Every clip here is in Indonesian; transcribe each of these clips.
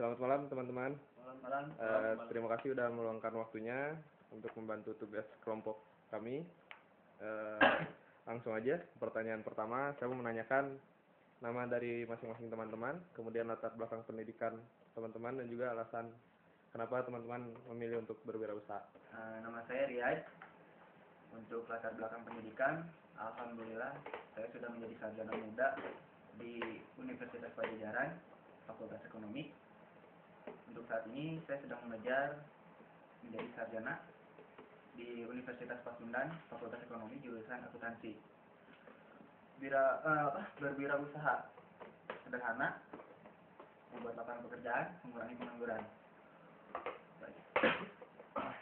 selamat malam teman-teman. Malam. Terima kasih sudah meluangkan waktunya untuk membantu tugas kelompok kami. Langsung aja, pertanyaan pertama, saya mau menanyakan nama dari masing-masing teman-teman, kemudian latar belakang pendidikan teman-teman, dan juga alasan kenapa teman-teman memilih untuk berwirausaha. Nama saya Riyad. Untuk latar belakang pendidikan, alhamdulillah saya sudah menjadi sarjana muda di Universitas Pajajaran, Fakultas Ekonomi. Untuk saat ini saya sedang mengejar menjadi sarjana di Universitas Pasundan, Fakultas Ekonomi, jurusan akuntansi. Berwirausaha sederhana, membuat lapangan pekerjaan, mengurangi pengangguran.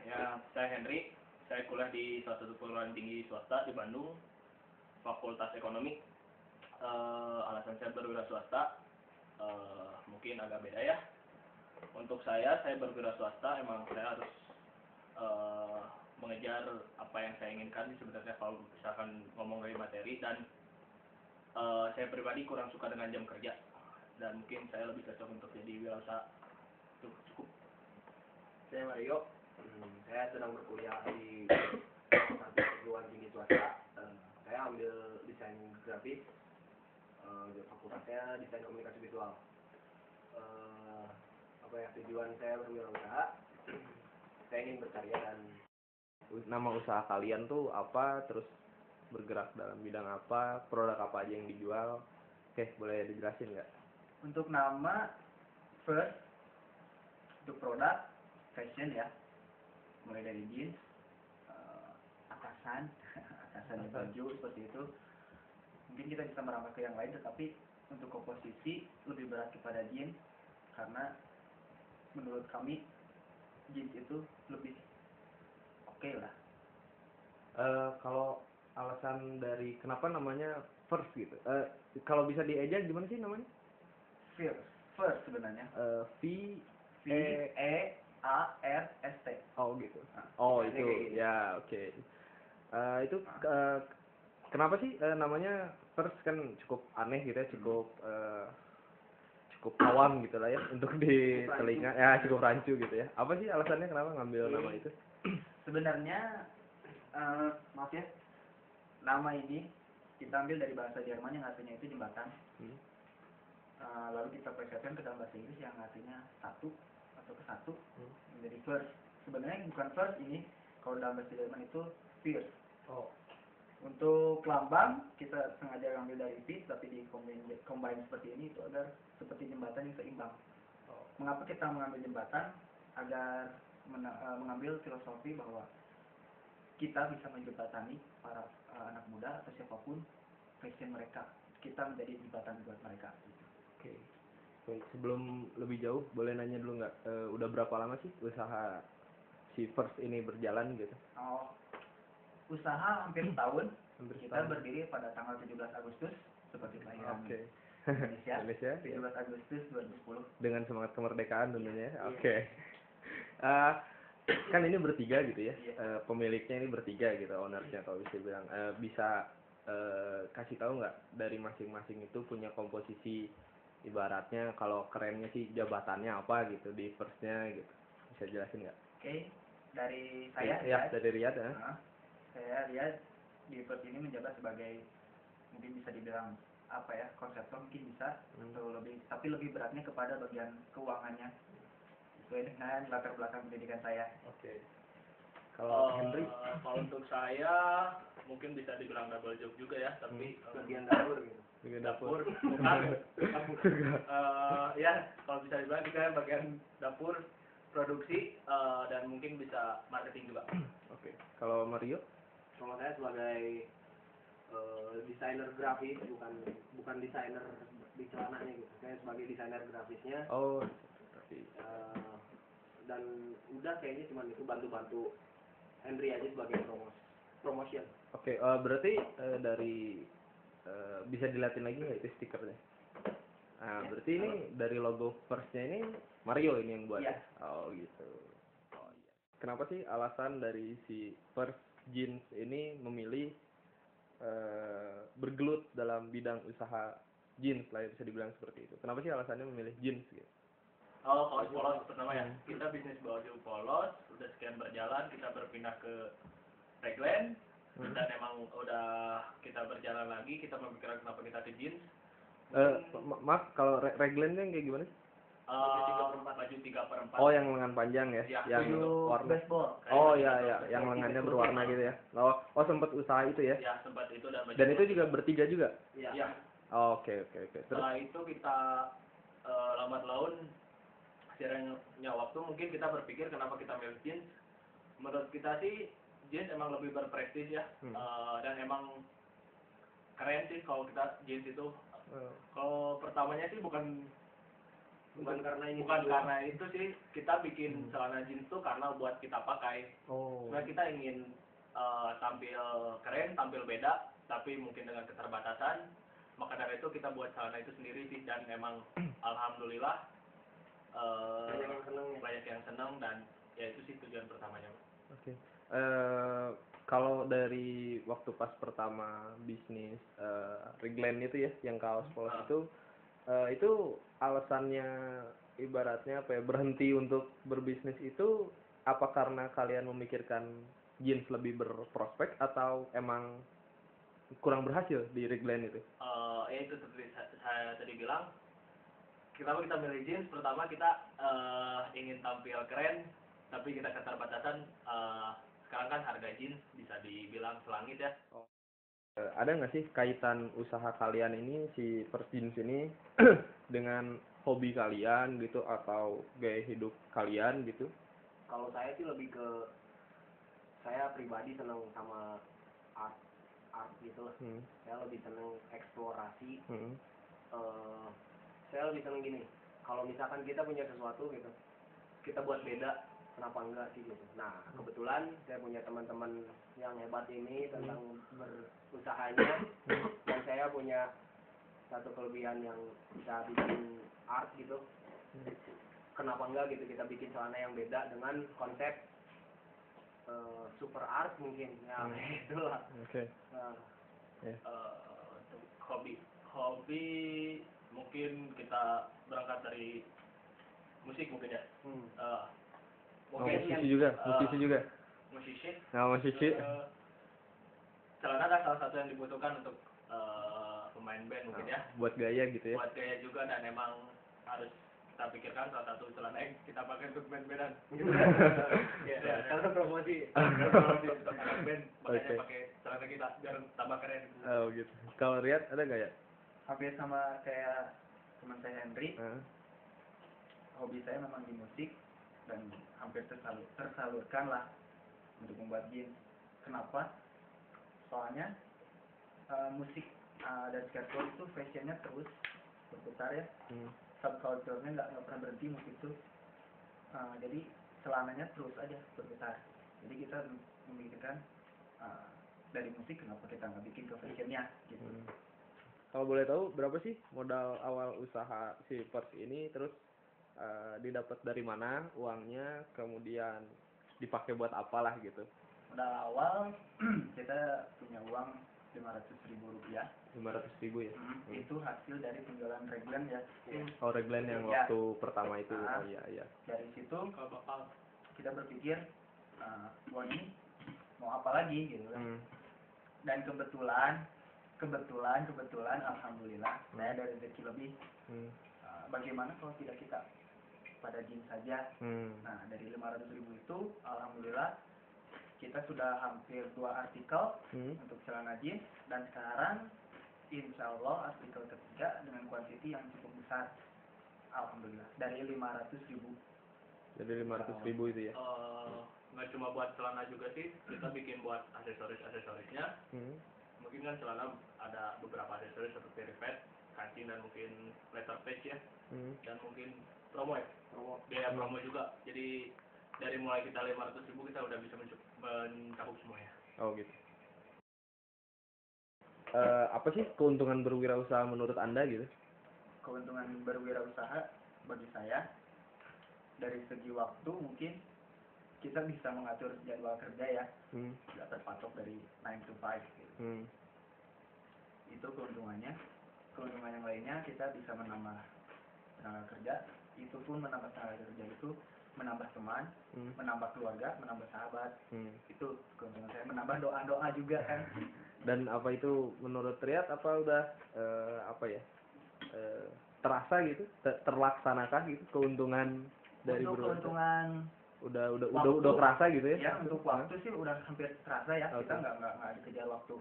Ya, saya Henry. Saya kuliah di salah satu perguruan tinggi swasta di Bandung, Fakultas Ekonomi. Alasan saya berwira swasta mungkin agak beda ya. Untuk saya berwira swasta, emang saya harus mengejar apa yang saya inginkan sebenarnya kalau misalkan ngomong dari materi, dan saya pribadi kurang suka dengan jam kerja, dan mungkin saya lebih cocok untuk jadi wirausaha. Itu cukup. Saya Mario. Saya sedang berkuliah di satu perguruan tinggi swasta. Saya ambil desain grafis. Fakultasnya desain komunikasi visual. Tujuan saya berwirausaha? Saya ingin berkarya dan Nama usaha kalian tuh apa, terus bergerak dalam bidang apa, produk apa aja yang dijual? Oke, boleh dijelasin nggak? Untuk nama first, untuk produk fashion ya, mulai dari jeans, atasan baju seperti itu. Mungkin kita bisa merambah ke yang lain, tetapi untuk komposisi lebih berat kepada jeans karena menurut kami jeans itu lebih oke lah. Kalau alasan dari kenapa namanya first gitu, kalau bisa dieja gimana sih namanya? First sebenarnya. V-E-A-R-S-T. Oh gitu. Oh itu gitu. ya, oke. Itu kenapa sih namanya first? Kan cukup aneh gitu ya, cukup awam gitu lah ya untuk di telinga, ya cukup rancu gitu ya. Apa sih alasannya kenapa ngambil nama itu? Sebenarnya maaf ya, nama ini kita ambil dari bahasa Jerman yang artinya itu jembatan. Lalu kita plesetkan ke dalam bahasa Inggris yang artinya satu atau kesatu, menjadi first. Sebenarnya bukan first ini, kalau dalam bahasa Jerman itu first. Oh. Untuk lambang kita sengaja ambil dari V, tapi di combine seperti ini itu agar seperti jembatan yang seimbang. Mengapa kita mengambil jembatan? Agar mengambil filosofi bahwa kita bisa menjembatani para anak muda atau siapapun passion mereka. Kita menjadi jembatan buat mereka. Oke. Baik, sebelum lebih jauh boleh nanya dulu nggak, udah berapa lama sih usaha si first ini berjalan gitu? Usaha hampir setahun. Kita setahun. berdiri pada tanggal 17 Agustus seperti kelahiran Indonesia. 17 Agustus 2010. Dengan semangat kemerdekaan tentunya. Oke. Kan ini bertiga gitu ya. Pemiliknya ini bertiga gitu, ownernya kalau bisa bilang. Bisa kasih tahu nggak dari masing-masing itu punya komposisi, ibaratnya kalau kerennya sih jabatannya apa gitu di firstnya gitu. Bisa jelasin nggak? Oke. Dari saya dari Riyad ya. Saya lihat di first ini menjabat sebagai, mungkin bisa dibilang apa ya, konseptor mungkin bisa, atau lebih beratnya kepada bagian keuangannya sesuai dengan latar belakang pendidikan saya. Oke. Kalau Henry, kalau untuk saya mungkin bisa dibilang double job juga ya, tapi bagian dapur gitu. dapur bukan. Ya kalau bisa dibilang kita bagian dapur, produksi, dan mungkin bisa marketing juga. Oke. Kalau Mario? Kalau saya sebagai desainer grafis, bukan desainer di celananya gitu. Saya sebagai desainer grafisnya. Oh, tapi dan udah kayaknya cuma itu, bantu Henry aja sebagai promotion. Oke, berarti dari bisa dilihatin lagi nggak itu stikernya? Nah, berarti ini dari logo firstnya ini Mario ini yang buat. Iya. Oh gitu. Oh iya. Kenapa sih alasan dari si first jeans ini memilih bergelut dalam bidang usaha jeans lah ya, bisa dibilang seperti itu? Kenapa sih alasannya memilih jeans gitu? Oh, kaos polos pertama ya. Kita bisnis baju polos, udah sekian berjalan, kita berpindah ke raglan, dan emang udah kita berjalan lagi, kita memikirkan kenapa kita ke jeans. Maaf, kalau raglan yang kayak gimana? Baju 3/4. Oh, yang lengan panjang ya, Ya, yang baju warna. baseball. Oh iya iya, yang lengannya berwarna gitu ya. Oh sempat usaha itu ya. Ya, sempat itu dan baju. Dan itu juga bertiga juga. Ya. Oh, oke. Terus Setelah itu kita lambat laun seiringnya waktu mungkin kita berpikir kenapa kita milih jeans. Menurut kita sih jeans emang lebih berprestis ya. Dan emang keren sih kalau kita jeans itu. Kalau pertamanya sih bukan karena itu sih kita bikin celana jeans tuh karena buat kita pakai. Sebenarnya kita ingin tampil keren, tampil beda, tapi mungkin dengan keterbatasan. Maka dari itu kita buat celana itu sendiri sih, dan emang alhamdulillah banyak yang senang, dan ya itu sih tujuan pertamanya. Oke. Kalau dari waktu pas pertama bisnis raglan itu ya, yang kaos polos itu alasannya ibaratnya apa ya, berhenti untuk berbisnis itu apa karena kalian memikirkan jeans lebih berprospek atau emang kurang berhasil di raglan itu? Ya itu seperti saya tadi bilang, kenapa kita milih jeans? Pertama kita ingin tampil keren, tapi kita keterbatasan. Sekarang kan harga jeans bisa dibilang selangit ya. Ada nggak sih kaitan usaha kalian ini, si First Jeans ini dengan hobi kalian gitu atau gaya hidup kalian gitu? Kalau saya sih lebih ke, saya pribadi seneng sama art gitu lah. Saya lebih seneng eksplorasi. Saya lebih seneng gini, kalau misalkan kita punya sesuatu gitu, kita buat beda, kenapa enggak sih gitu. Nah kebetulan saya punya teman-teman yang hebat ini tentang berusahanya, dan saya punya satu kelebihan yang bisa bikin art gitu. Kenapa enggak gitu kita bikin celana yang beda dengan konsep super art mungkin ya. Itulah. Oke. Untuk hobi mungkin kita berangkat dari musik mungkin ya. Mungkin musisi juga. Musisi. Nah, musisi. Celana kan salah satu yang dibutuhkan untuk pemain band mungkin ya. Buat gaya gitu ya. Buat gaya juga, dan emang harus kita pikirkan salah satu celana yang kita pakai untuk band-bandan. Karena promosi untuk anak band, makanya pakai celana kita biar tambah keren. Oh gitu. Kalau Riyad ada gak ya? Hampir sama kayak teman saya Henry. Hobi saya memang di musik dan hampir tersalurkan lah untuk membuat jeans. Kenapa? Soalnya musik dan skateboard itu fashionnya terus berputar ya. Subculture-nya nggak pernah berhenti musik itu. Jadi celananya terus aja berputar. Jadi kita memikirkan dari musik kenapa kita nggak bikin ke fashionnya gitu. Kalau boleh tahu berapa sih modal awal usaha si First ini, terus didapat dari mana uangnya, kemudian dipakai buat apalah gitu? Modal awal kita punya uang 500.000 rupiah. 500.000 ya? Itu hasil dari penjualan raglan ya. Oh, raglan yang waktu pertama itu. Oh iya. Dari situ kita berpikir uang ini mau apa lagi gitu kan. Dan kebetulan alhamdulillah saya ada rezeki lebih. Bagaimana kalau tidak kita pada jeans saja. Nah, dari 500.000 itu alhamdulillah kita sudah hampir 2 artikel untuk celana jeans, dan sekarang insya Allah artikel ketiga dengan kuantiti yang cukup besar, alhamdulillah, dari 500.000. Jadi 500.000 itu ya? Nggak cuma buat celana juga sih, kita bikin buat aksesorisnya. Mungkin kan celana ada beberapa aksesoris seperti rivet, kancing, dan mungkin letter page ya. Dan mungkin biaya promo juga. Jadi dari mulai kita 500.000 kita udah bisa mencakup semuanya. Oh gitu. Apa sih keuntungan berwirausaha menurut Anda gitu? Keuntungan berwirausaha bagi saya dari segi waktu mungkin kita bisa mengatur jadwal kerja ya. Tidak terpatok dari 9 to 5 gitu. Itu keuntungannya. Keuntungan yang lainnya kita bisa menambah tenaga kerja itu pun menambah tenaga kerja itu menambah teman, menambah keluarga, menambah sahabat. Itu keuntungan saya, menambah doa-doa juga kan. Dan apa itu menurut Riyad apa udah apa ya terasa gitu terlaksanakan gitu keuntungan dari Untuk berwirausaha? keuntungan udah kerasa gitu ya? ya untuk waktu sih udah hampir terasa ya. Okay. Kita nggak dikejar waktu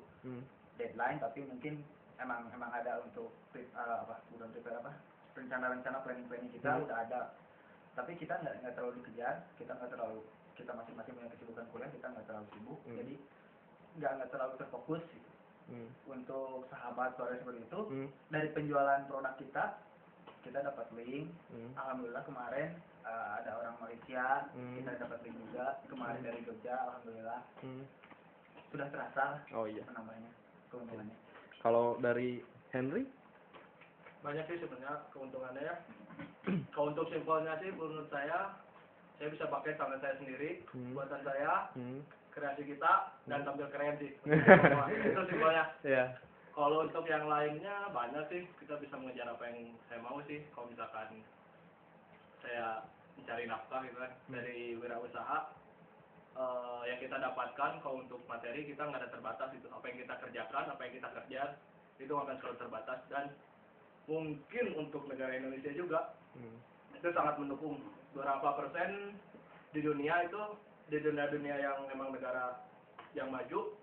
deadline, tapi mungkin emang ada untuk rencana-rencana planning kita udah ada, tapi kita nggak terlalu dikejar, kita masing-masing punya kesibukan kuliah, kita nggak terlalu sibuk, jadi nggak terlalu terfokus gitu. Untuk sahabat sore seperti itu, dari penjualan produk kita dapat link. Alhamdulillah kemarin ada orang Malaysia, kita dapat link juga. Kemarin dari Jogja, alhamdulillah sudah terasa penambahnya, keuntungannya. Kalau dari Henry? Banyak sih sebenarnya keuntungannya ya. Kalau untuk simpelnya sih menurut saya bisa pakai tangan saya sendiri, buatan saya, kreasi kita, dan tampil keren sih. Itu simpelnya. Yeah. Kalau untuk yang lainnya banyak sih, kita bisa mengejar apa yang saya mau sih. Kalau misalkan saya mencari nafkah gitu kan dari wirausaha, yang kita dapatkan kalau untuk materi kita nggak ada terbatas itu. Apa yang kita kerjakan, apa yang kita kejar itu akan selalu terbatas, dan mungkin untuk negara Indonesia juga itu sangat mendukung. Berapa persen di dunia itu, di dunia yang memang negara yang maju,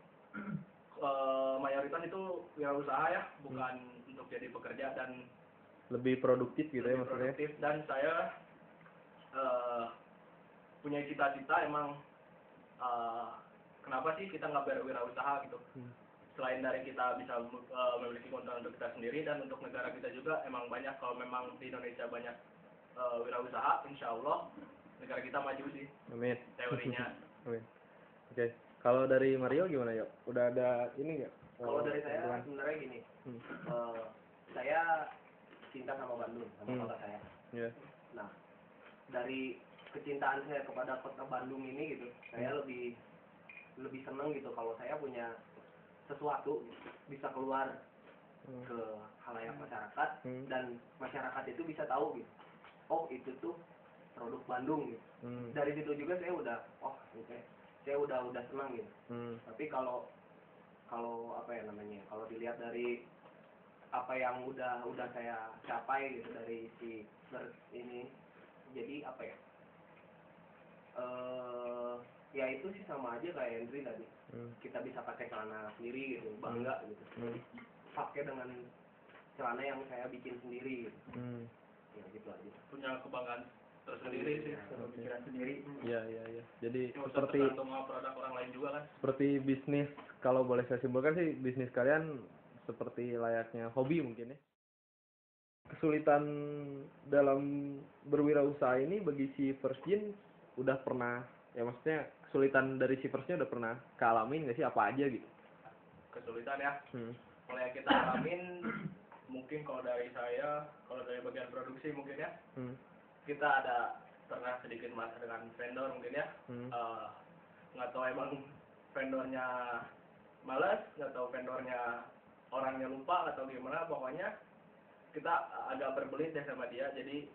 mayoritas itu wirausaha ya, bukan untuk jadi pekerja, dan lebih produktif gitu ya maksudnya. Produktif. Dan saya punya cita-cita emang kenapa sih kita nggak berwirausaha gitu. Selain dari kita bisa memiliki keuntungan untuk kita sendiri dan untuk negara kita juga, emang banyak, kalau memang di Indonesia banyak wirausaha, insya Allah negara kita maju sih. Amin. Teorinya. Amin. Oke. Kalau dari Mario gimana ya? Udah ada ini nggak? Kalau dari saya sebenarnya gini, saya cinta sama Bandung, sama kota saya. Yeah. Nah, dari kecintaan saya kepada kota Bandung ini gitu, saya lebih seneng gitu kalau saya punya sesuatu bisa keluar ke khalayak masyarakat, dan masyarakat itu bisa tahu gitu, oh itu tuh produk Bandung gitu. Dari situ juga saya udah saya udah senang gitu. Tapi kalau apa ya namanya, kalau dilihat dari apa yang udah saya capai gitu dari ini, jadi apa ya, ya itu sih sama aja kayak Henry tadi. Kita bisa pakai celana sendiri gitu, bangga gitu. Pakai dengan celana yang saya bikin sendiri gitu. Ya gitu aja. Punya kebanggaan tersendiri sih, Pikiran sendiri. Iya. Jadi seperti tergantung sama produk orang lain juga kan. Seperti bisnis, kalau boleh saya simpulkan sih bisnis kalian seperti layaknya hobi mungkin ya. Kesulitan dalam berwirausaha ini bagi si Firstjin udah pernah, ya maksudnya kesulitan dari si Firstnya udah pernah kealamin nggak sih, apa aja gitu? Kesulitan ya. Kalau yang kita alamin mungkin kalau dari saya, kalau dari bagian produksi mungkin ya, kita ada pernah sedikit masalah dengan vendor mungkin ya. Nggak tahu emang vendornya malas, nggak tahu vendornya orangnya lupa atau gimana, pokoknya kita agak berbelit deh sama dia. Jadi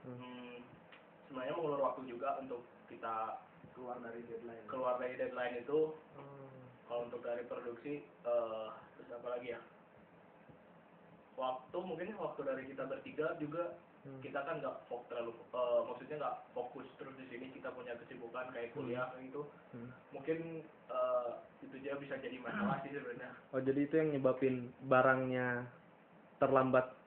sebenarnya mengulur waktu juga untuk kita keluar dari deadline itu. Kalau untuk dari produksi, terus apa lagi ya, mungkin waktu dari kita bertiga juga, kita kan nggak maksudnya nggak fokus terus di sini, kita punya kesibukan kayak kuliah gitu. Mungkin itu juga bisa jadi masalah sih sebenarnya. Oh, jadi itu yang nyebabin barangnya terlambat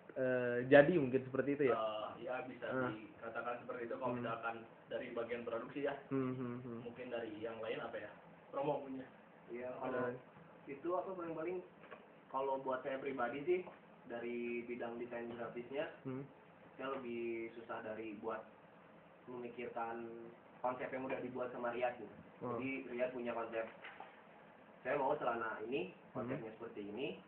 jadi, mungkin seperti itu ya? Ya bisa dikatakan seperti itu kalau misalkan dari bagian produksi ya. Mungkin dari yang lain apa ya, promo punya. Iya, kalau itu aku paling kalau buat saya pribadi sih, dari bidang desain grafisnya, saya lebih susah dari buat memikirkan konsep yang udah dibuat sama Riyad gitu. Jadi Riyad punya konsep, saya mau celana ini, konsepnya seperti ini,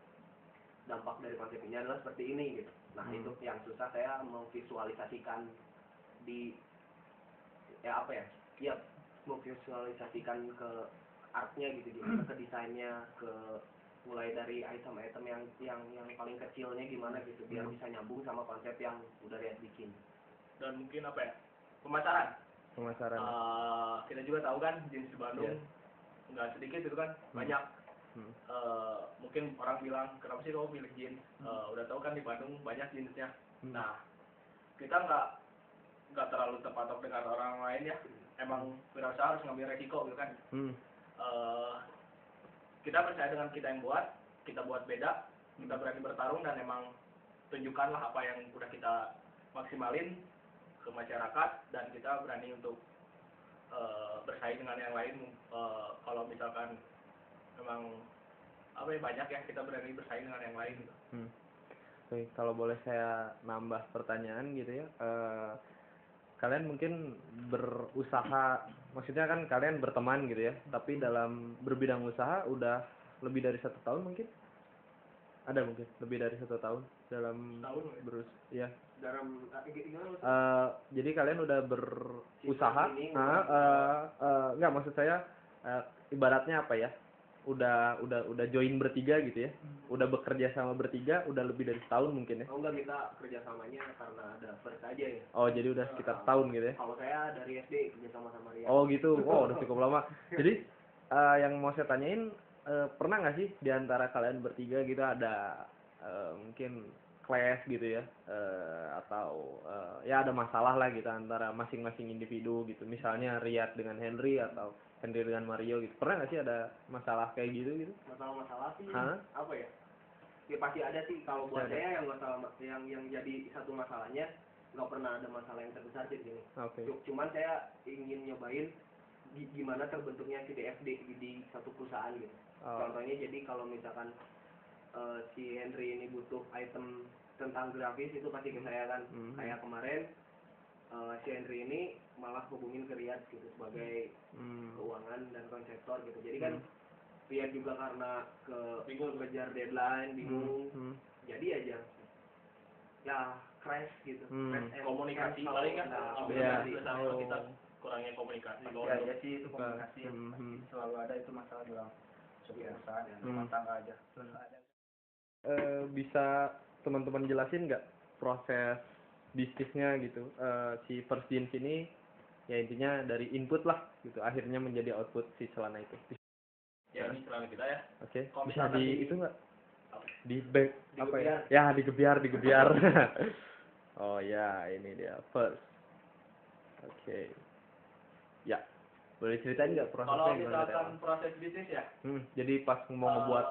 dampak dari konsep ini adalah seperti ini gitu. Nah itu yang susah saya memvisualisasikan di memvisualisasikan ke artnya gitu, ke desainnya, ke mulai dari item-item yang paling kecilnya gimana gitu, biar bisa nyambung sama konsep yang udah Riyad bikin. dan mungkin apa ya, pemasaran. Pemasaran. Kita juga tahu kan jeans di Bandung Iya. nggak sedikit itu kan, banyak. Hmm. Mungkin orang bilang kenapa sih kamu pilih jeans? Udah tahu kan di Bandung banyak jeansnya. Nah, kita nggak terlalu terpatok dengan orang lain ya. Emang wirausaha harus ngambil resiko gitu kan. Kita percaya dengan kita yang buat, kita buat beda, kita berani bertarung dan emang tunjukkanlah apa yang udah kita maksimalin ke masyarakat, dan kita berani untuk bersaing dengan yang lain. Kalau misalkan memang apa ya, banyak ya, kita berani bersaing dengan yang lain gitu. Oke, kalau boleh saya nambah pertanyaan gitu ya, kalian mungkin berusaha, maksudnya kan kalian berteman gitu ya, tapi dalam berbidang usaha udah lebih dari 1 tahun mungkin? Ada mungkin lebih dari 1 tahun dalam ya. Dalam gimana maksudnya? Jadi kalian udah berusaha, enggak, maksud saya ibaratnya apa ya? Udah join bertiga gitu ya, udah bekerja sama bertiga udah lebih dari 1 tahun mungkin ya. Oh enggak, kita kerjasamanya karena ada first aja ya. Oh, jadi udah sekitar tahun gitu ya. Kalau saya dari SD kerjasama sama Ria. Oh gitu, oh udah cukup lama. Jadi yang mau saya tanyain, pernah nggak sih di antara kalian bertiga gitu ada mungkin clash gitu ya, atau ya ada masalah lah gitu antara masing-masing individu gitu, misalnya Riyad dengan Henry atau Henry dengan Mario gitu, pernah nggak sih ada masalah kayak gitu? Masalah sih Hah? apa ya? Ya pasti ada sih. Kalau buat Ada. saya yang masalah yang jadi satu masalahnya nggak pernah ada masalah yang terbesar sih di sini. Oke. Cuman saya ingin nyobain gimana terbentuknya si DFD di satu perusahaan gitu. Contohnya jadi kalau misalkan si Henry ini butuh item tentang grafis itu pasti ke saya kan. Kayak kemarin si Henry ini malah hubungin ke Riyad gitu sebagai keuangan dan konseptor gitu. Jadi kan Riyad juga karena bingung ngejar deadline, bingung. Jadi aja ya crash gitu. Crash and Komunikasi cancel. paling kan, Iya. kalau kita kurangnya komunikasi. Ya sih, itu komunikasi selalu ada, itu masalah dalam sebuah perusahaan ya, rumah tangga aja. Terus ada. Bisa teman-teman jelasin nggak proses bisnisnya gitu, si First Jeans ini ya intinya dari input lah gitu akhirnya menjadi output si celana itu. Ya ini celana kita ya. Oke. Kalau Bisa misalkan di itu nggak, di back apa ya? Digebiar. Ya digebiar. Oh ya, ini dia First. Oke. Ya, boleh ceritain nggak prosesnya Kalau gimana? misalkan proses bisnis ya, Jadi pas mau ngebuat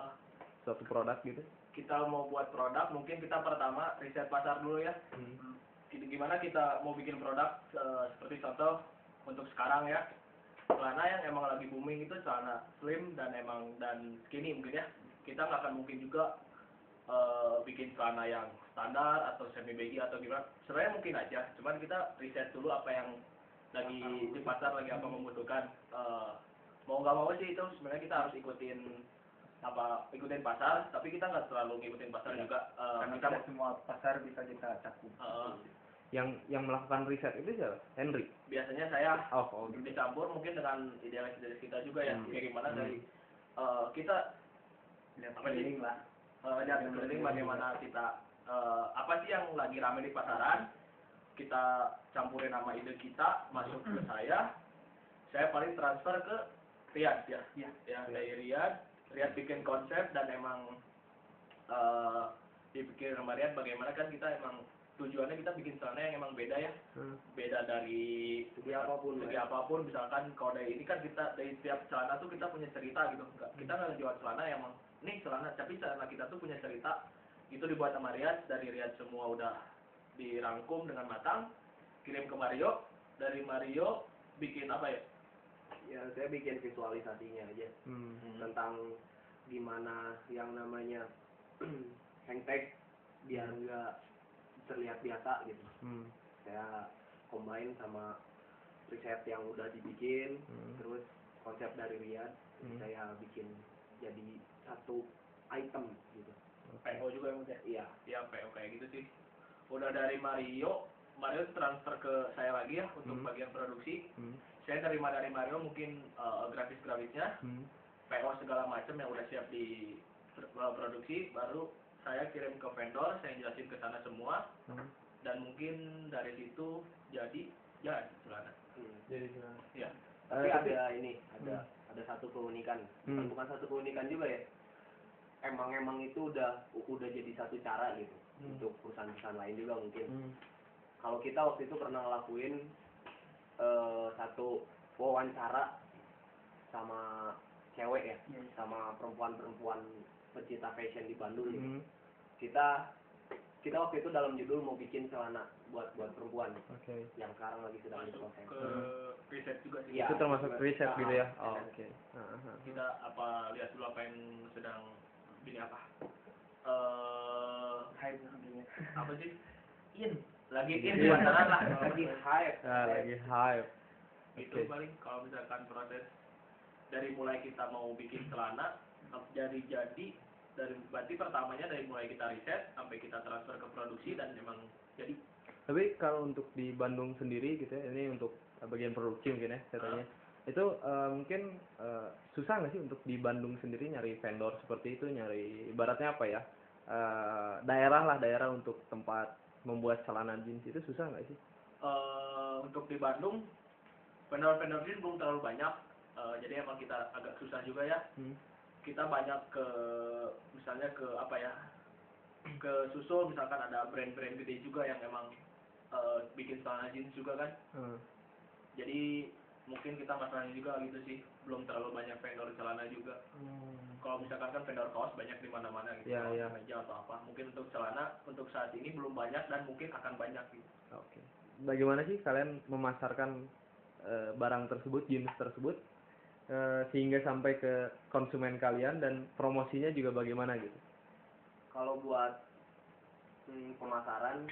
suatu produk gitu. kita mau buat produk, mungkin kita pertama riset pasar dulu ya. Gimana kita mau bikin produk, seperti contoh untuk sekarang ya, celana yang emang lagi booming itu celana slim dan skinny mungkin ya. Kita nggak akan mungkin juga bikin celana yang standar atau semi baggy atau gimana. Sebenarnya mungkin aja, cuman kita riset dulu apa yang lagi di pasar, lagi apa membutuhkan. Mau nggak mau sih itu sebenarnya kita harus ikutin pasar, tapi kita nggak terlalu ngikutin pasar juga. Karena Kita tidak semua pasar bisa kita cakup. Yang melakukan riset itu siapa? Henry. biasanya saya Oh, dicampur mungkin dengan idealis kita juga ya. Kayak gimana dari kita Lihat apa sih? keliling lah. Lihat keliling bagaimana kita apa sih yang lagi rame di pasaran, kita campurin nama ide kita masuk ke saya paling transfer ke Riyad ya. Dari Riyad bikin konsep dan emang dipikirin sama Riyad bagaimana kan kita emang tujuannya kita bikin celana yang emang beda ya. Beda dari Segi apapun misalkan kalau dari ini kan kita dari setiap celana tuh kita punya cerita gitu. Kita nggak jual celana yang emang ini celana, tapi celana kita tuh punya cerita. Itu dibuat sama Riyad, dari Riyad semua udah dirangkum dengan matang, kirim ke Mario, dari Mario bikin apa ya? Ya saya bikin visualisasinya aja tentang gimana yang namanya hang tag biar nggak terlihat biasa gitu. Saya combine sama riset yang udah dibikin, terus konsep dari Riyad, saya bikin jadi satu item gitu. PO juga yang udah. Iya. Ya PO kayak gitu sih. Udah dari Mario transfer ke saya lagi ya untuk bagian produksi. Saya terima dari Mario mungkin grafisnya, PO segala macam yang udah siap di produksi, baru saya kirim ke vendor, saya jelasin ke sana semua. dan mungkin dari situ jadi celana. Jadi Ya. Tapi ada ini, ada satu keunikan. Bukan satu keunikan juga ya. Emang itu udah jadi satu cara gitu untuk perusahaan-perusahaan lain juga mungkin. Kalau kita waktu itu pernah ngelakuin satu wawancara sama cewek ya, sama perempuan-perempuan pecinta fashion di Bandung gitu. Kita waktu itu dalam judul mau bikin celana buat perempuan. Yang sekarang lagi sedang diproses. Ke riset juga sih. Ya, itu termasuk riset gitu ya. Oh, riset. oke. Kita lihat dulu apa yang sedang ini apa? Hype mungkin. Apa sih? Lagi in pasaran lah. Lagi hype. Lagi hype. Itu paling kalau misalkan proses dari mulai kita mau bikin celana dari berarti pertamanya dari mulai kita riset sampai kita transfer ke produksi dan memang jadi. Tapi kalau untuk di Bandung sendiri gitu ya, ini untuk bagian produksi mungkin ya katanya. Itu mungkin susah nggak sih untuk di Bandung sendiri nyari vendor seperti itu, nyari ibaratnya apa ya, daerah untuk tempat membuat celana jeans itu susah nggak sih? Untuk di Bandung vendor jeans belum terlalu banyak, jadi emang kita agak susah juga ya. Kita banyak misalnya ke susul, misalkan ada brand-brand gede juga yang emang bikin celana jeans juga kan. Jadi mungkin kita masalahnya juga gitu sih, belum terlalu banyak vendor celana juga. Kalau misalkan kan vendor kaos banyak di mana-mana gitu, meja atau apa. Mungkin untuk celana untuk saat ini belum banyak dan mungkin akan banyak gitu. Oke. Bagaimana sih kalian memasarkan barang tersebut, jeans tersebut, sehingga sampai ke konsumen kalian, dan promosinya juga bagaimana gitu? Kalau buat pemasaran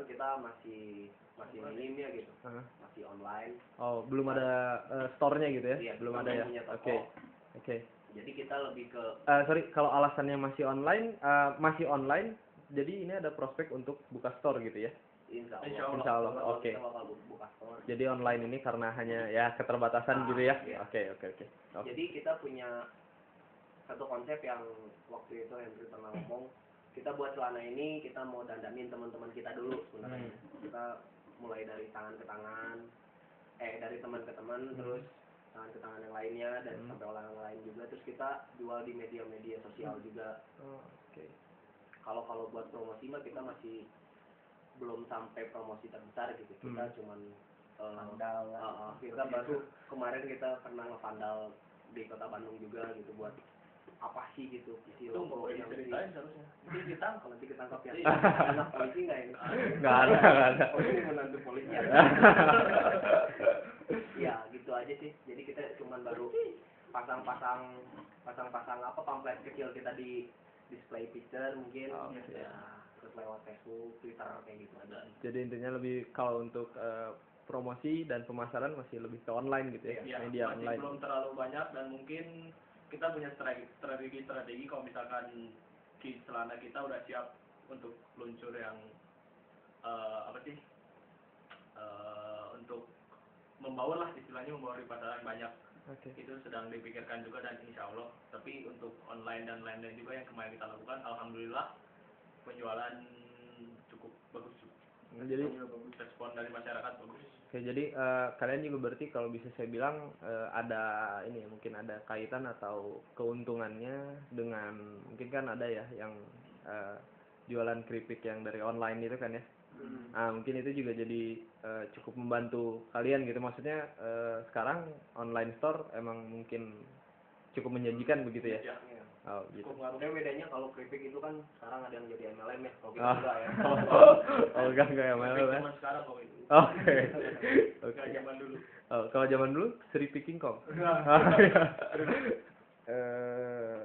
kita masih minim ya gitu, masih online. Oh, belum ada store-nya gitu ya? Iya, belum ada ya? Oke. Jadi kita lebih ke Sorry, kalau alasannya masih online, jadi ini ada prospek untuk buka store gitu ya? Insya Allah. Oke. Jadi online ini karena hanya ya keterbatasan gitu ya? Iya. Oke. Jadi kita punya satu konsep yang waktu itu Henry pernah ngomong, kita buat celana ini kita mau dandanin teman-teman kita dulu sebenarnya. Kita mulai dari tangan ke tangan, dari teman ke teman, terus tangan ke tangan yang lainnya, dan sampai orang lain juga, terus kita jual di media-media sosial juga. Oke. Kalau buat promosi mah kita masih belum sampai promosi terbesar gitu. Kita cuman Vandal lah. kita baru kemarin kita pernah ngevandal di kota Bandung juga gitu, buat apa sih gitu isi Itu logo nggak yang boleh diceritain seharusnya. nanti ketangkap ya. Anak polisi nggak ini? Nggak ada. Oh, ini menantu polisi ya. Ya gitu aja sih. Jadi kita cuman baru pasang-pasang apa, pamflet kecil kita di display picture mungkin. Ya, terus lewat Facebook, Twitter kayak gitu ada. Jadi intinya lebih kalau untuk promosi dan pemasaran masih lebih ke online gitu ya, Iya, media masih online. belum terlalu banyak, dan mungkin kita punya strategi kalau misalkan celana kita udah siap untuk luncur yang untuk membawa lah, istilahnya membawa di pasaran banyak. Itu sedang dipikirkan juga, dan insya Allah. Tapi untuk online dan lain-lain juga yang kemarin kita lakukan, alhamdulillah penjualan cukup bagus. Jadi respon dari masyarakat bagus. Oke, jadi kalian juga berarti kalau bisa saya bilang ada ini, mungkin ada kaitan atau keuntungannya dengan, mungkin kan ada ya yang jualan keripik yang dari online itu kan ya. Nah, mungkin itu juga jadi cukup membantu kalian gitu. Maksudnya sekarang online store emang mungkin cukup menjanjikan begitu ya? Oh, gitu. Cukup bedanya kalau keripik itu kan sekarang ada yang jadi MLM ya, kalau kita enggak ya. Enggak MLM ya. Zaman sekarang kok itu. Oke. Nggak zaman dulu. Kalau zaman dulu Sri King Kong.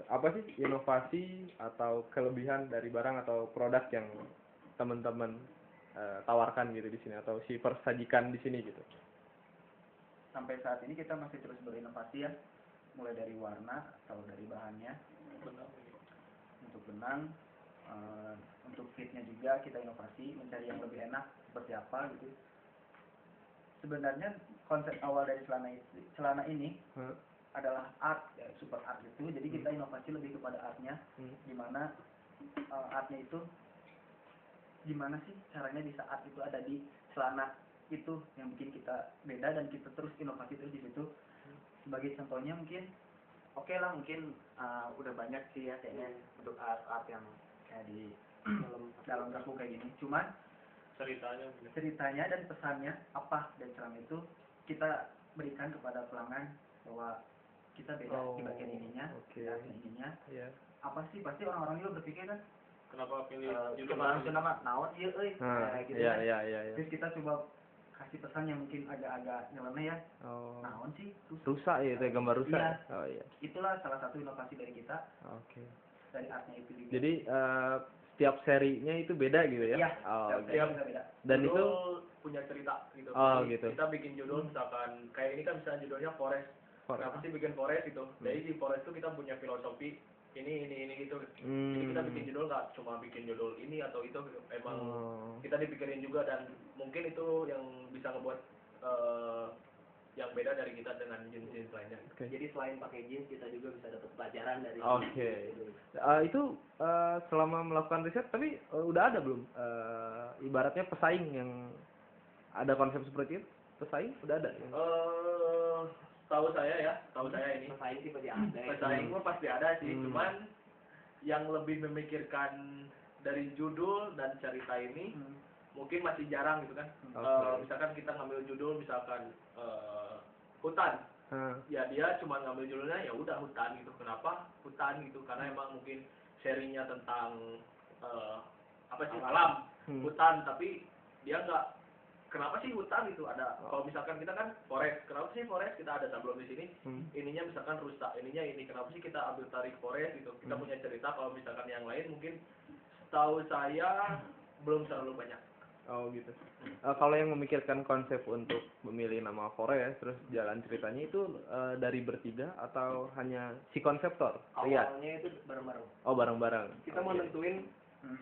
Apa sih inovasi atau kelebihan dari barang atau produk yang teman-teman tawarkan gitu di sini, atau si persajikan di sini gitu? Sampai saat ini kita masih terus berinovasi ya, mulai dari warna atau dari bahannya. Untuk benang, untuk fitnya juga kita inovasi, mencari yang lebih enak seperti apa gitu. Sebenarnya konsep awal dari celana ini adalah art, ya, super art itu. Jadi kita inovasi lebih kepada artnya, di mana artnya itu gimana sih caranya di saat itu ada di celana itu yang bikin kita beda dan kita terus inovasi terus di situ. Sebagai contohnya mungkin oke lah mungkin udah banyak sih ya kayaknya untuk art yang kayak di dalam buku kayak gini. Cuman ceritanya dan pesannya apa dan celana itu kita berikan kepada pelanggan bahwa kita beda di bagian ininya, dan ininya. Apa sih pasti orang-orang juga berpikir kan Kenapa pilih judul kebaran nama naon ieu euy kayak gitu kan. Iya. Terus kita coba kasih pesan yang mungkin agak-agak nyeleneh ya. Naon sih Rusak ya, itu gambar rusak. Iya. Oh iya. Itulah salah satu inovasi dari kita Oke. dari artnya itu juga. Jadi setiap serinya itu beda gitu ya? Iya. Oke. Beda. Dan judul itu punya cerita gitu. Oh, Jadi gitu. kita bikin judul misalkan kayak ini kan misalnya judulnya Forest. Kenapa sih bikin Forest itu? Jadi di Forest itu kita punya filosofi ini gitu. Jadi kita bikin judul nggak cuma bikin judul ini atau itu gitu. Emang kita dipikirin juga dan mungkin itu yang bisa ngebuat yang beda dari kita dengan jenis-jenis lainnya. Oke. Jadi selain pakai jeans kita juga bisa dapat pelajaran dari Oke. Itu selama melakukan riset tapi udah ada belum ibaratnya pesaing yang ada konsep seperti itu? Pesaing udah ada? Tahu saya ini pesaing sih pasti ada ya. pesaing pun pasti ada sih, cuman yang lebih memikirkan dari judul dan cerita ini mungkin masih jarang gitu kan. Misalkan kita ngambil judul misalkan hutan, ya dia cuma ngambil judulnya ya udah hutan gitu. Kenapa hutan gitu? Karena emang mungkin serinya tentang apa sih alam hutan, tapi dia nggak kenapa sih hutan itu ada. Kalau misalkan kita kan forest, kenapa sih forest kita ada sablon di sini, ininya misalkan rusak, ininya ini, kenapa sih kita ambil tarik forest gitu. Kita punya cerita. Kalau misalkan yang lain mungkin setahu saya belum terlalu banyak. Oh gitu. Kalau yang memikirkan konsep untuk memilih nama Forest terus jalan ceritanya itu dari bertiga atau hanya si konseptor? Awalnya itu bareng-bareng. Oh bareng-bareng. Kita mau nentuin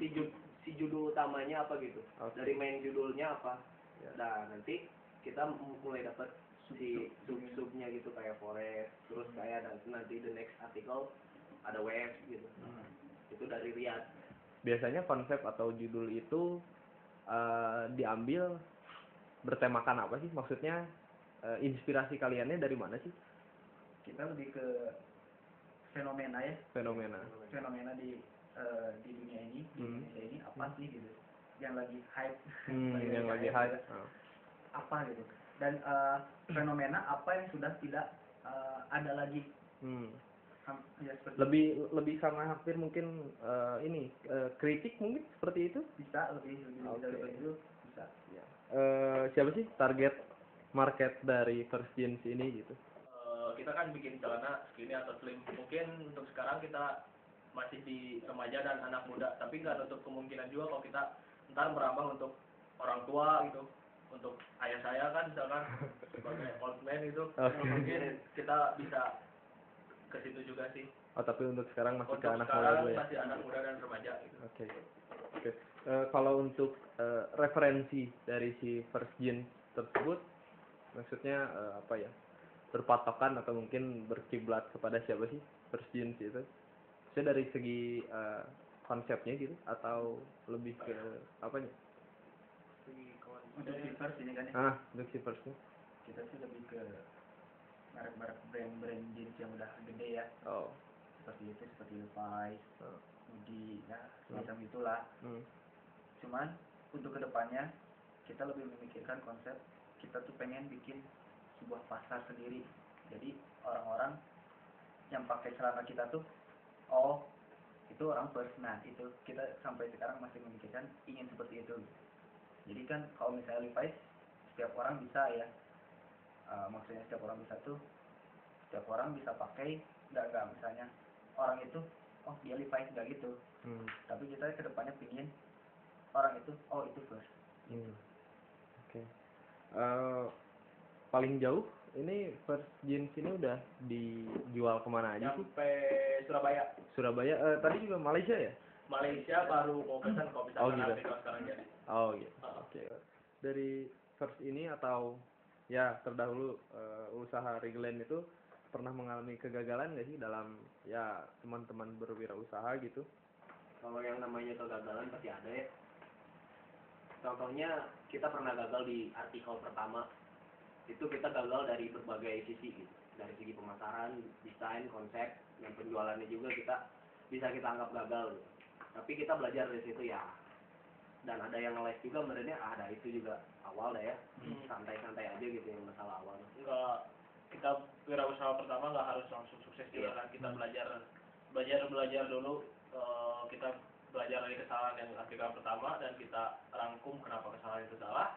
si judul utamanya apa gitu. Dari main judulnya apa. Nah nanti kita mulai dapat si sub-subnya gitu kayak Forest, terus kayak nanti the next article ada web gitu. Itu dari Riyadh. Biasanya konsep atau judul itu diambil bertemakan apa sih? Maksudnya inspirasi kaliannya dari mana sih? Kita lebih ke fenomena ya. Fenomena di dunia ini, di Indonesia ini apa sih gitu yang lagi hype, yang lagi hype apa gitu, dan fenomena apa yang sudah tidak ada lagi. Ya, lebih sama hampir mungkin ini kritik mungkin seperti itu bisa lebih dari itu bisa ya. Siapa sih target market dari First Jeans ini gitu? Kita kan bikin celana skinny atau slim, mungkin untuk sekarang kita masih di remaja dan anak muda, tapi nggak nutup kemungkinan juga kalau kita ntar merambah untuk orang tua gitu, untuk ayah saya kan misalkan sebagai old man itu, mungkin kita bisa ke situ juga sih. Tapi untuk sekarang masih untuk ke anak muda dulu ya? Masih anak muda dan remaja gitu. Oke. Kalau untuk referensi dari si First Jeans tersebut, maksudnya apa ya, berpatokan atau mungkin berkiblat kepada siapa sih First Jeans itu? Saya dari segi konsepnya gitu atau lebih ke apanya? Untuk si First ini kan ya? Untuk si First-nya kita sih lebih ke merek-merek brand jeans yang udah gede ya. Seperti itu, seperti Levi's, Hoodie, ya semacam itulah. Cuman untuk kedepannya kita lebih memikirkan konsep, kita tuh pengen bikin sebuah pasar sendiri. Jadi orang-orang yang pakai celana kita tuh, oh itu orang First. Nah itu kita sampai sekarang masih memikirkan ingin seperti itu. Jadi kan kalau misalnya Levi's setiap orang bisa ya, maksudnya setiap orang bisa tuh, setiap orang bisa pakai, nggak misalnya orang itu oh dia Levi's nggak gitu. Tapi kita kedepannya pingin orang itu oh itu First. Oke. Paling jauh ini First Jeans ini udah dijual kemana aja sih? Sampai Surabaya. Surabaya. Tadi juga Malaysia ya? Malaysia baru mau pesan kalau misalkan gitu. Afrika sekarang jadi. Gitu. Oke. Dari First ini atau ya terdahulu usaha Reglen itu pernah mengalami kegagalan nggak sih dalam ya teman-teman berwirausaha gitu? Kalau yang namanya kegagalan pasti ada ya. Contohnya kita pernah gagal di artikel pertama. Itu kita gagal dari berbagai sisi gitu. Dari segi pemasaran, desain, konsep, dan penjualannya juga kita anggap gagal gitu. Tapi kita belajar dari situ ya. Dan ada yang les juga sebenarnya ada itu juga awal dah ya. Santai-santai aja gitu yang masalah awal. Enggak, kita wirausaha pertama nggak harus langsung sukses juga kan. Kita belajar dulu. Kita belajar dari kesalahan yang artikel pertama dan kita rangkum kenapa kesalahan itu salah.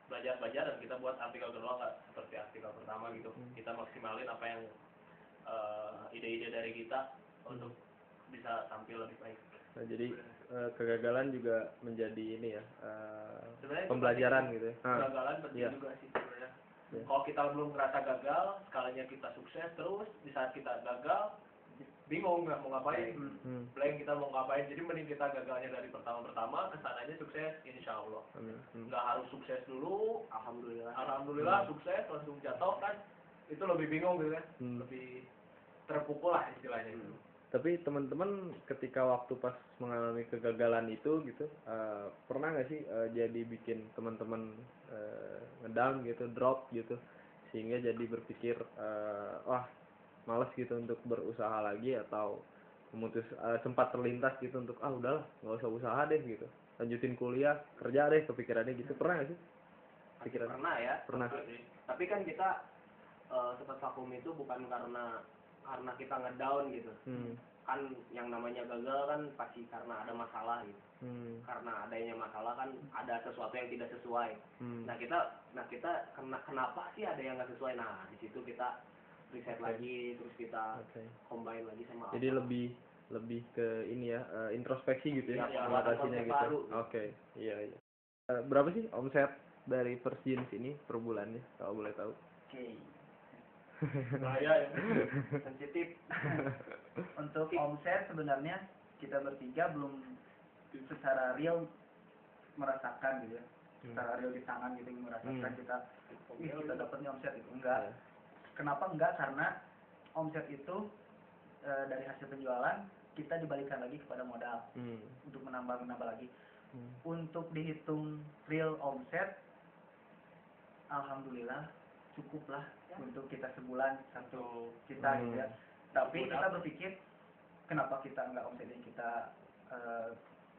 Belajar dan kita buat artikel kedua nggak seperti artikel pertama gitu. Kita maksimalin apa yang ide-ide dari kita untuk bisa tampil lebih baik. Nah, jadi kegagalan juga menjadi ini ya, Sebenarnya itu pembelajaran penting. gitu ya. Kegagalan penting Iya. juga sih sebenarnya. Iya. Kalau kita belum merasa gagal, sekalinya kita sukses terus, di saat kita gagal, bingung nggak mau ngapain, blank kita mau ngapain. Jadi mending kita gagalnya dari pertama, kesananya sukses, insya Allah. Amin. Nggak harus sukses dulu, Alhamdulillah. sukses langsung jatuh kan, itu lebih bingung gitu kan, lebih terpukul lah istilahnya itu. Tapi teman-teman ketika waktu pas mengalami kegagalan itu gitu, pernah nggak sih jadi bikin teman-teman ngedown gitu, drop gitu, sehingga jadi berpikir wah malas gitu untuk berusaha lagi, atau sempat terlintas gitu untuk udahlah nggak usah usaha deh gitu, lanjutin kuliah, kerja deh, kepikirannya gitu. Pernah nggak sih? Pikiran? Pernah ya. Pernah. Tapi kan kita sempat vakum itu bukan karena kita ngedown gitu. Kan yang namanya gagal kan pasti karena ada masalah gitu. Karena adanya masalah kan ada sesuatu yang tidak sesuai. Nah kita kenapa sih ada yang nggak sesuai? Nah di situ kita riset lagi, terus kita combine lagi sama Jadi lebih ke ini ya, introspeksi gitu ya, Iya, mengatasinya konsep gitu. baru. Oke, iya. Berapa sih omset dari First Jeans ini per bulannya, kalau boleh tahu? Oke. Bahaya ya. sensitif. Untuk omset sebenarnya kita bertiga belum secara real merasakan gitu ya. Secara real di tangan gitu merasakan kita dapatnya omset itu enggak. Kenapa enggak? Karena omset itu dari hasil penjualan kita dibalikan lagi kepada modal untuk menambah lagi. Untuk dihitung real omset, alhamdulillah cukup lah untuk kita sebulan satu kita gitu ya. Tapi kita berpikir kenapa kita enggak omsetnya kita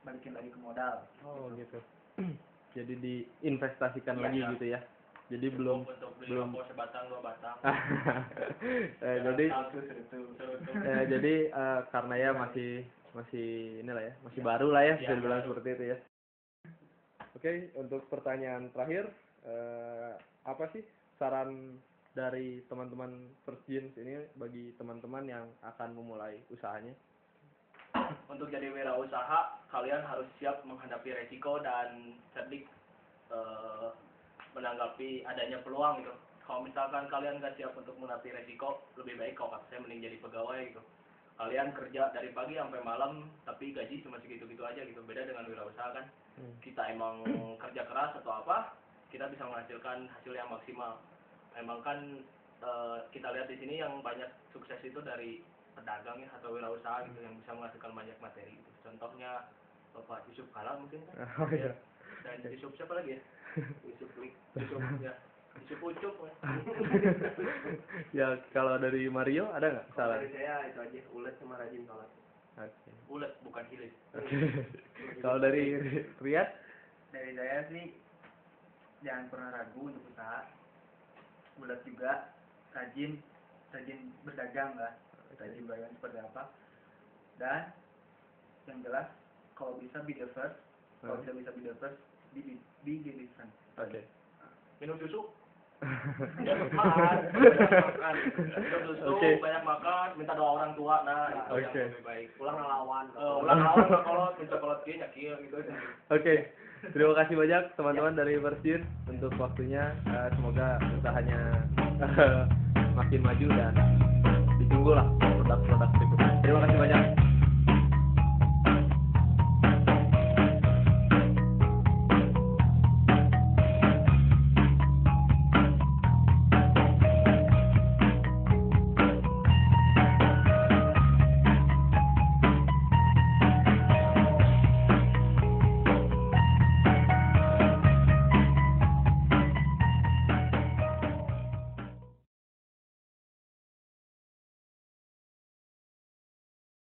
balikin lagi ke modal. Oh gitu. Jadi diinvestasikan Iya, lagi iya. gitu ya. Jadi belum Untuk beli rokok sebatang 2 batang. jadi karena ya masih inilah ya, masih baru lah ya, bisa dibilang seperti itu ya. Oke, untuk pertanyaan terakhir, apa sih saran dari teman-teman First Jeans ini bagi teman-teman yang akan memulai usahanya? Untuk jadi wirausaha, kalian harus siap menghadapi resiko dan cerdik menanggapi adanya peluang gitu. Kalau misalkan kalian nggak siap untuk menghadapi resiko, lebih baik kalau kata saya mending jadi pegawai gitu. Kalian kerja dari pagi sampai malam, tapi gaji cuma segitu-gitu aja gitu. Beda dengan wirausaha kan, kita emang kerja keras atau apa, kita bisa menghasilkan hasil yang maksimal. Emang kan kita lihat di sini yang banyak sukses itu dari pedagang ya atau wirausaha gitu yang bisa menghasilkan banyak materi gitu. Contohnya Bapak Yusuf Kala mungkin kan. Oh iya. Dan Yusuf siapa lagi ya? Yusuf ya. Yusuf Ucup ya. Ya kalau dari Mario ada nggak Kalau saran? dari saya itu aja, ulet sama rajin sholat. Oke. Ulet bukan hilis. Kalau dari Riyad? Dari saya sih jangan pernah ragu untuk usaha. Bulat juga, rajin berdagang lah, rajin berdagang seperti apa. Dan yang jelas kalau bisa be the first, kalau tidak bisa be the first, be the different. Oke. Minum susu. Jangan makan. Minum susu, banyak makan, minta doa orang tua, nah itu yang lebih baik. Ulang ngelawan. Ulang lawan kalau coklat dia nyakieu gitu. Oke. Terima kasih banyak teman-teman dari First Jeans untuk waktunya. Semoga usahanya makin maju dan ditunggulah produk-produk berikutnya. Terima kasih banyak.